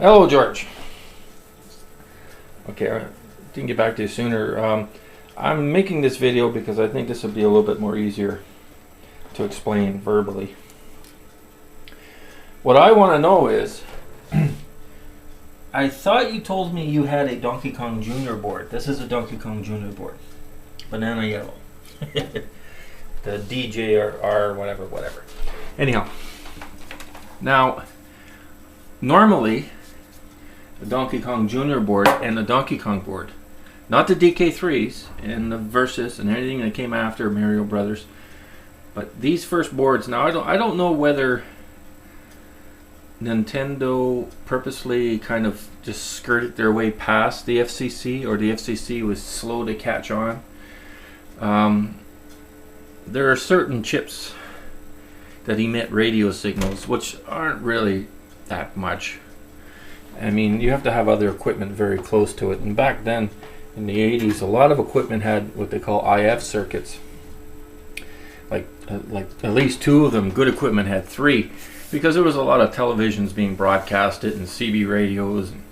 Hello, George. Okay, I didn't get back to you sooner. I'm making this video because I think this would be a little bit more easier to explain verbally. What I want to know is, I thought you told me you had a Donkey Kong Jr. board. This is a Donkey Kong Jr. board. Banana yellow. The DK3 whatever. Anyhow, now, normally, the Donkey Kong Jr. board and the Donkey Kong board, not the DK3s and the Versus and anything that came after Mario Brothers, but these first boards. Now I don't know whether Nintendo purposely kind of just skirted their way past the FCC, or the FCC was slow to catch on. There are certain chips that emit radio signals, which aren't really that much. I mean, you have to have other equipment very close to it. And back then, in the 80s, a lot of equipment had what they call IF circuits. Like at least two of them. Good equipment had three, because there was a lot of televisions being broadcasted and CB radios and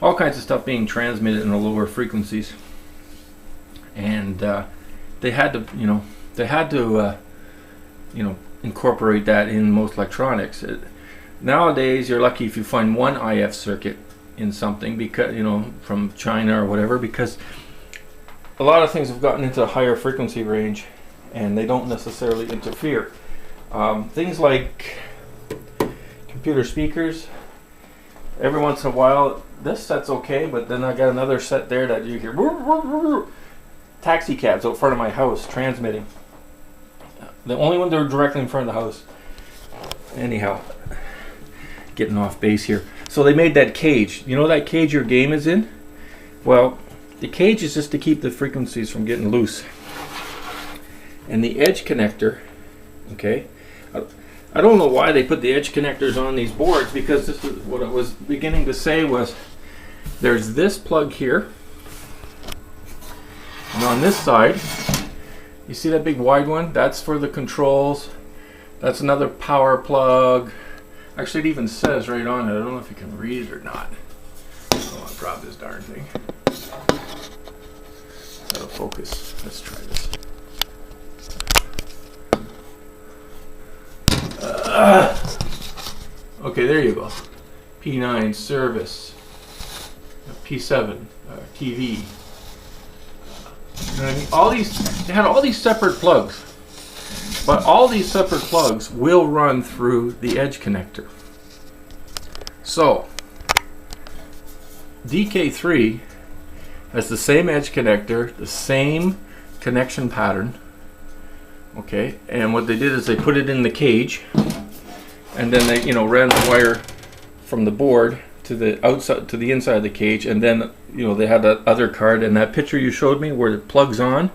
all kinds of stuff being transmitted in the lower frequencies. And they had to, incorporate that in most electronics. Nowadays, you're lucky if you find one IF circuit in something, because from China or whatever, because a lot of things have gotten into a higher frequency range and they don't necessarily interfere. Things like computer speakers, every once in a while, this set's okay, but then I got another set there that you hear. Taxi cabs out front of my house transmitting. The only one that are directly in front of the house. Anyhow, getting off base here. So they made that cage. You know that cage your game is in? Well, the cage is just to keep the frequencies from getting loose. And the edge connector, okay, I don't know why they put the edge connectors on these boards, because this is what I was beginning to say was, there's this plug here, and on this side, you see that big wide one? That's for the controls. That's another power plug. Actually, it even says right on it. I don't know if you can read it or not. Oh, I'll drop this darn thing. Out of focus. Let's try this. Okay, there you go. P9 service. P7 TV. And all these, they had all these separate plugs, but all these separate plugs will run through the edge connector. So DK3 has the same edge connector, the same connection pattern. Okay, and what they did is they put it in the cage, and then they ran the wire from the board to the outside, to the inside of the cage, and then they had that other card, and that picture you showed me where it plugs on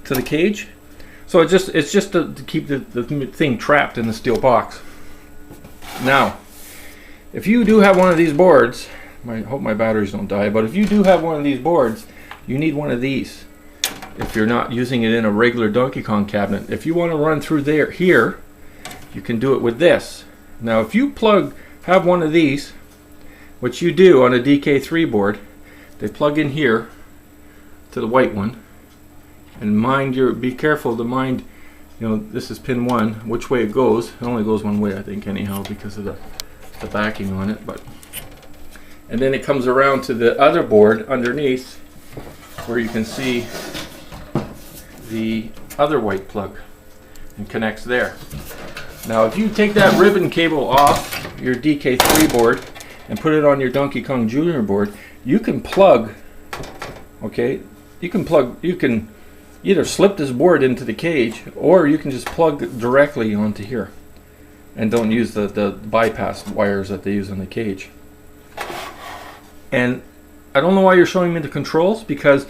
to the cage. So it's just to keep the thing trapped in the steel box. Now, if you do have one of these boards, I hope my batteries don't die, but if you do have one of these boards, you need one of these. If you're not using it in a regular Donkey Kong cabinet, if you want to run through here, you can do it with this. Now, if you have one of these, which you do on a DK3 board, they plug in here to the white one, and be careful to mind, this is pin 1, which way it goes. It only goes one way, I think, anyhow, because of the backing on it. And then it comes around to the other board underneath, where you can see the other white plug, and connects there. Now, if you take that ribbon cable off your DK3 board and put it on your Donkey Kong Jr. board, you can plug, okay, you can either slip this board into the cage, or you can just plug directly onto here and don't use the bypass wires that they use on the cage. And I don't know why you're showing me the controls, because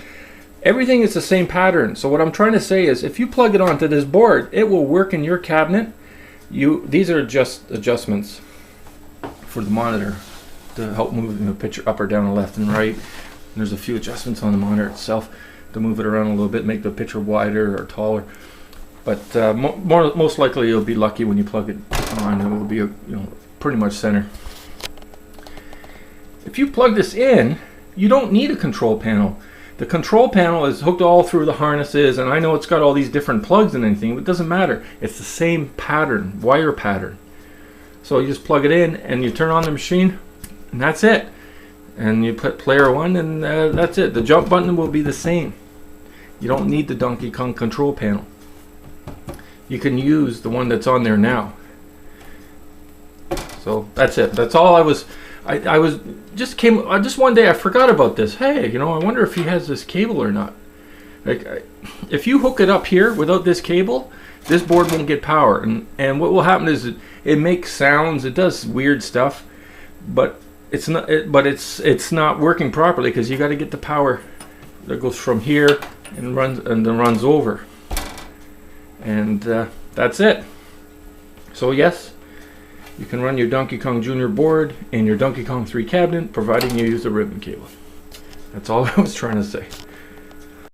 everything is the same pattern. So what I'm trying to say is, if you plug it onto this board, it will work in your cabinet. These are just adjustments for the monitor to help move the picture up or down, left and right. And there's a few adjustments on the monitor itself to move it around a little bit, make the picture wider or taller. But most likely you'll be lucky when you plug it on. It will be pretty much center. if you plug this in, you don't need a control panel. The control panel is hooked all through the harnesses, and I know it's got all these different plugs and anything, but it doesn't matter. It's the same pattern, wire pattern. So you just plug it in and you turn on the machine, and that's it. And you put player 1, and that's it. The jump button will be the same. You don't need the Donkey Kong control panel. You can use the one that's on there now. So that's it. That's all I was just one day I forgot about this. Hey, you know, I wonder if he has this cable or not. Like, if you hook it up here without this cable, this board won't get power, and what will happen is it makes sounds, it does weird stuff, but it's not working properly because you got to get the power that goes from here and runs over, and that's it. So yes, you can run your Donkey Kong Jr. board and your Donkey Kong 3 cabinet, providing you use the ribbon cable. That's all I was trying to say.